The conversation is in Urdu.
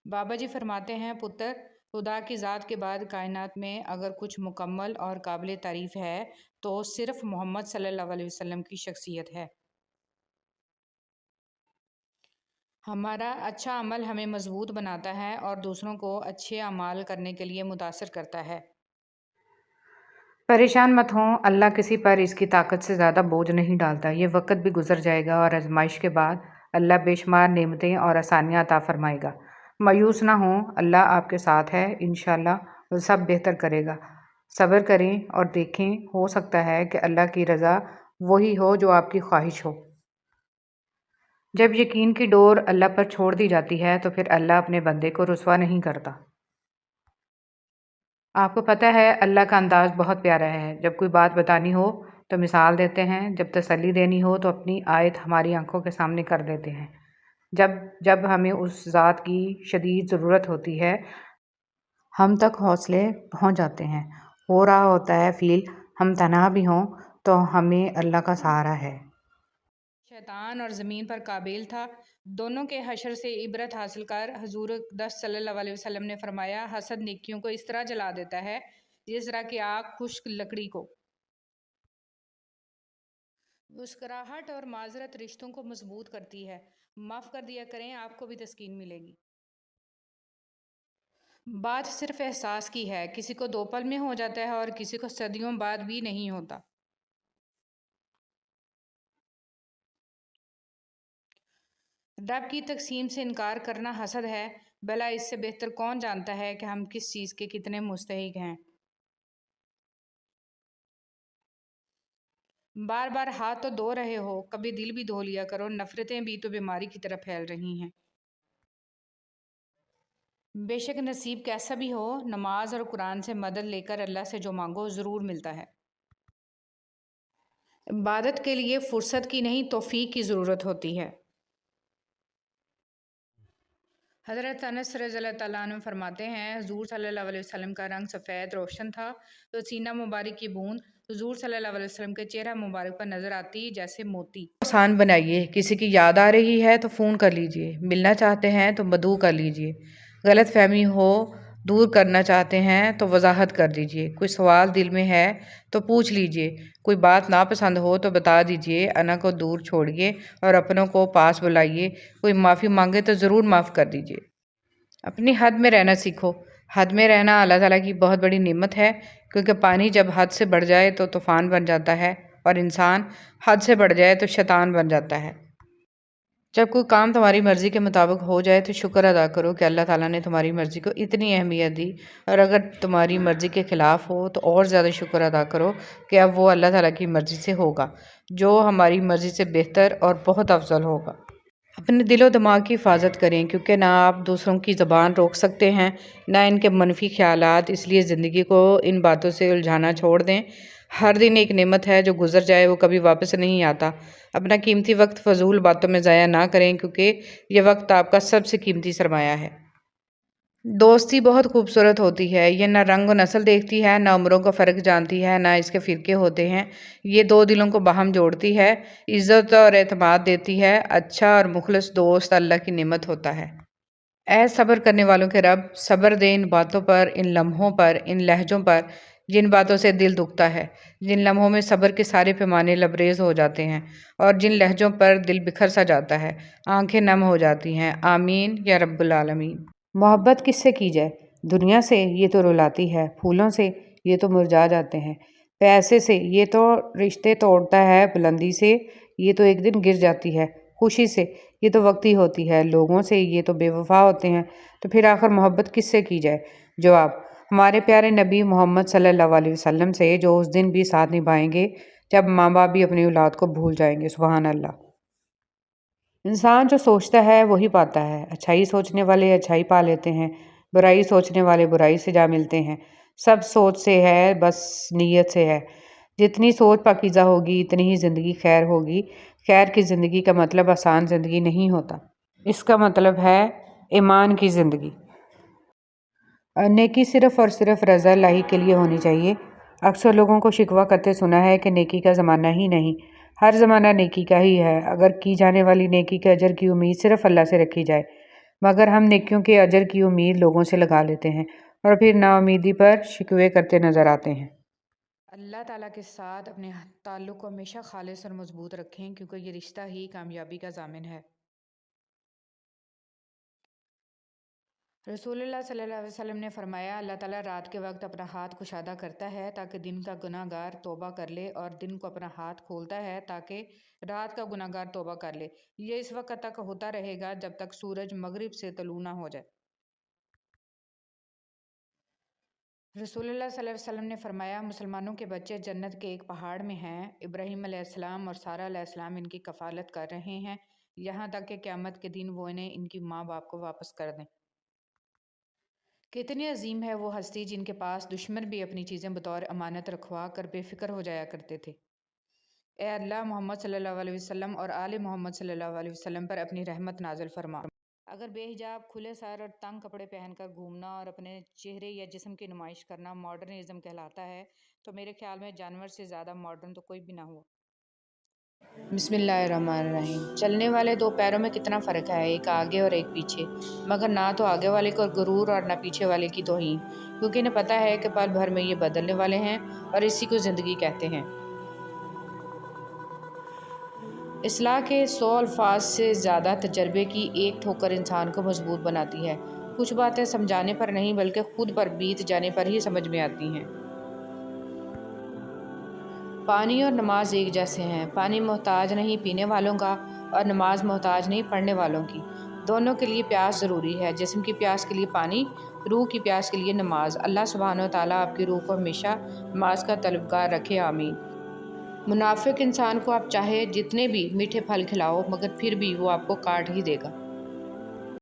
بابا جی فرماتے ہیں پتر، خدا کی ذات کے بعد کائنات میں اگر کچھ مکمل اور قابل تعریف ہے تو صرف محمد صلی اللہ علیہ وسلم کی شخصیت ہے۔ ہمارا اچھا عمل ہمیں مضبوط بناتا ہے اور دوسروں کو اچھے اعمال کرنے کے لیے متاثر کرتا ہے۔ پریشان مت ہوں، اللہ کسی پر اس کی طاقت سے زیادہ بوجھ نہیں ڈالتا۔ یہ وقت بھی گزر جائے گا اور آزمائش کے بعد اللہ بے شمار نعمتیں اور آسانیاں عطا فرمائے گا۔ مایوس نہ ہوں، اللہ آپ کے ساتھ ہے، انشاءاللہ وہ سب بہتر کرے گا۔ صبر کریں اور دیکھیں، ہو سکتا ہے کہ اللہ کی رضا وہی ہو جو آپ کی خواہش ہو۔ جب یقین کی ڈور اللہ پر چھوڑ دی جاتی ہے تو پھر اللہ اپنے بندے کو رسوا نہیں کرتا۔ آپ کو پتہ ہے اللہ کا انداز بہت پیارا ہے۔ جب کوئی بات بتانی ہو تو مثال دیتے ہیں، جب تسلی دینی ہو تو اپنی آیت ہماری آنکھوں کے سامنے کر دیتے ہیں۔ جب ہمیں اس ذات کی شدید ضرورت ہوتی ہے ہم تک حوصلے پہنچ جاتے ہیں۔ ہو رہا ہوتا ہے فیل ہم تنہا بھی ہوں تو ہمیں اللہ کا سہارا ہے۔ شیطان اور زمین پر قابیل تھا، دونوں کے حشر سے عبرت حاصل کر حضور اقدس صلی اللہ علیہ وسلم نے فرمایا، حسد نیکیوں کو اس طرح جلا دیتا ہے جس طرح کہ آگ خشک لکڑی کو۔ مسکراہٹ اور معذرت رشتوں کو مضبوط کرتی ہے۔ معاف کر دیا کریں، آپ کو بھی تسکین ملے گی۔ بات صرف احساس کی ہے، کسی کو 2 پل میں ہو جاتا ہے اور کسی کو صدیوں بعد بھی نہیں ہوتا۔ رب کی تقسیم سے انکار کرنا حسد ہے، بھلا اس سے بہتر کون جانتا ہے کہ ہم کس چیز کے کتنے مستحق ہیں۔ بار بار ہاتھ تو دھو رہے ہو، کبھی دل بھی دھو لیا کرو، نفرتیں بھی تو بیماری کی طرح پھیل رہی ہیں۔ بے شک نصیب کیسا بھی ہو، نماز اور قرآن سے مدد لے کر اللہ سے جو مانگو ضرور ملتا ہے۔ عبادت کے لیے فرصت کی نہیں توفیق کی ضرورت ہوتی ہے۔ حضرت انس رضی اللہ تعالیٰ عنہ فرماتے ہیں، حضور صلی اللہ علیہ وسلم کا رنگ سفید روشن تھا تو سینہ مبارک کی بوند حضور صلی اللہ علیہ وسلم کے چہرہ مبارک پر نظر آتی جیسے موتی۔ آسان بنائیے، کسی کی یاد آ رہی ہے تو فون کر لیجئے، ملنا چاہتے ہیں تو مدعو کر لیجئے، غلط فہمی ہو دور کرنا چاہتے ہیں تو وضاحت کر دیجئے، کوئی سوال دل میں ہے تو پوچھ لیجئے، کوئی بات ناپسند ہو تو بتا دیجئے، انا کو دور چھوڑیے اور اپنوں کو پاس بلائیے، کوئی معافی مانگے تو ضرور معاف کر دیجئے۔ اپنی حد میں رہنا سیکھو۔ حد میں رہنا اللہ تعالیٰ کی بہت بڑی نعمت ہے، کیونکہ پانی جب حد سے بڑھ جائے تو طوفان بن جاتا ہے اور انسان حد سے بڑھ جائے تو شیطان بن جاتا ہے۔ جب کوئی کام تمہاری مرضی کے مطابق ہو جائے تو شکر ادا کرو کہ اللہ تعالیٰ نے تمہاری مرضی کو اتنی اہمیت دی، اور اگر تمہاری مرضی کے خلاف ہو تو اور زیادہ شکر ادا کرو کہ اب وہ اللہ تعالیٰ کی مرضی سے ہوگا، جو ہماری مرضی سے بہتر اور بہت افضل ہوگا۔ اپنے دل و دماغ کی حفاظت کریں، کیونکہ نہ آپ دوسروں کی زبان روک سکتے ہیں نہ ان کے منفی خیالات، اس لیے زندگی کو ان باتوں سے الجھانا چھوڑ دیں۔ ہر دن ایک نعمت ہے، جو گزر جائے وہ کبھی واپس نہیں آتا۔ اپنا قیمتی وقت فضول باتوں میں ضائع نہ کریں، کیونکہ یہ وقت آپ کا سب سے قیمتی سرمایہ ہے۔ دوستی بہت خوبصورت ہوتی ہے، یہ نہ رنگ و نسل دیکھتی ہے، نہ عمروں کا فرق جانتی ہے، نہ اس کے فرقے ہوتے ہیں، یہ 2 دلوں کو باہم جوڑتی ہے، عزت اور اعتماد دیتی ہے۔ اچھا اور مخلص دوست اللہ کی نعمت ہوتا ہے۔ اے صبر کرنے والوں کے رب، صبر دے ان باتوں پر، ان لمحوں پر، ان لہجوں پر جن باتوں سے دل دکھتا ہے، جن لمحوں میں صبر کے سارے پیمانے لبریز ہو جاتے ہیں اور جن لہجوں پر دل بکھر سا جاتا ہے، آنکھیں نم ہو جاتی ہیں۔ آمین یا رب العالمین۔ محبت کس سے کی جائے؟ دنیا سے، یہ تو رلاتی ہے، پھولوں سے، یہ تو مرجھا جاتے ہیں، پیسے سے، یہ تو رشتے توڑتا ہے، بلندی سے، یہ تو ایک دن گر جاتی ہے، خوشی سے، یہ تو وقتی ہوتی ہے، لوگوں سے، یہ تو بے وفا ہوتے ہیں، تو پھر آخر محبت کس سے کی جائے؟ جواب: ہمارے پیارے نبی محمد صلی اللہ علیہ وسلم سے، جو اس دن بھی ساتھ نبھائیں گے جب ماں باپ بھی اپنی اولاد کو بھول جائیں گے۔ سبحان اللہ۔ انسان جو سوچتا ہے وہی پاتا ہے، اچھائی سوچنے والے اچھائی پا لیتے ہیں، برائی سوچنے والے برائی سے جا ملتے ہیں۔ سب سوچ سے ہے، بس نیت سے ہے۔ جتنی سوچ پاکیزہ ہوگی اتنی ہی زندگی خیر ہوگی۔ خیر کی زندگی کا مطلب آسان زندگی نہیں ہوتا، اس کا مطلب ہے ایمان کی زندگی۔ نیکی صرف اور صرف رضا الہی کے لیے ہونی چاہیے۔ اکثر لوگوں کو شکوہ کرتے سنا ہے کہ نیکی کا زمانہ ہی نہیں۔ ہر زمانہ نیکی کا ہی ہے، اگر کی جانے والی نیکی کے اجر کی امید صرف اللہ سے رکھی جائے۔ مگر ہم نیکیوں کے اجر کی امید لوگوں سے لگا لیتے ہیں اور پھر نا امیدی پر شکوے کرتے نظر آتے ہیں۔ اللہ تعالیٰ کے ساتھ اپنے تعلق کو ہمیشہ خالص اور مضبوط رکھیں، کیونکہ یہ رشتہ ہی کامیابی کا ضامن ہے۔ رسول اللہ صلی اللہ علیہ وسلم نے فرمایا، اللہ تعالیٰ رات کے وقت اپنا ہاتھ کشادہ کرتا ہے تاکہ دن کا گناہ گار توبہ کر لے، اور دن کو اپنا ہاتھ کھولتا ہے تاکہ رات کا گناہ گار توبہ کر لے۔ یہ اس وقت تک ہوتا رہے گا جب تک سورج مغرب سے طلوع نہ ہو جائے۔ رسول اللہ صلی اللہ علیہ وسلم نے فرمایا، مسلمانوں کے بچے جنت کے ایک پہاڑ میں ہیں، ابراہیم علیہ السلام اور سارہ علیہ السلام ان کی کفالت کر رہے ہیں، یہاں تک کہ قیامت کے دن وہ انہیں ان کی ماں باپ کو واپس کر دیں۔ کتنی عظیم ہے وہ ہستی جن کے پاس دشمن بھی اپنی چیزیں بطور امانت رکھوا کر بے فکر ہو جایا کرتے تھے۔ اے اللہ، محمد صلی اللہ علیہ وسلم اور آل محمد صلی اللہ علیہ وسلم پر اپنی رحمت نازل فرما۔ اگر بے حجاب، کھلے سر اور تنگ کپڑے پہن کر گھومنا اور اپنے چہرے یا جسم کی نمائش کرنا ماڈرنزم کہلاتا ہے تو میرے خیال میں جانور سے زیادہ ماڈرن تو کوئی بھی نہ ہوا۔ بسم اللہ الرحمن الرحیم۔ چلنے والے دو پیروں میں کتنا فرق ہے، ایک آگے اور ایک پیچھے، مگر نہ تو آگے والے کو غرور اور نہ پیچھے والے کی توہین، کیونکہ انہیں پتہ ہے کہ پل بھر میں یہ بدلنے والے ہیں اور اسی کو زندگی کہتے ہیں۔ اصلاح کے 100 الفاظ سے زیادہ تجربے کی ایک ٹھوکر انسان کو مضبوط بناتی ہے۔ کچھ باتیں سمجھانے پر نہیں بلکہ خود پر بیت جانے پر ہی سمجھ میں آتی ہیں۔ پانی اور نماز ایک جیسے ہیں۔ پانی محتاج نہیں پینے والوں کا اور نماز محتاج نہیں پڑھنے والوں کی۔ دونوں کے لیے پیاس ضروری ہے، جسم کی پیاس کے لیے پانی، روح کی پیاس کے لیے نماز۔ اللہ سبحانہ و تعالیٰ آپ کی روح کو ہمیشہ نماز کا طلبگار رکھے، آمین۔ منافق انسان کو آپ چاہے جتنے بھی میٹھے پھل کھلاؤ مگر پھر بھی وہ آپ کو کاٹ ہی دے گا۔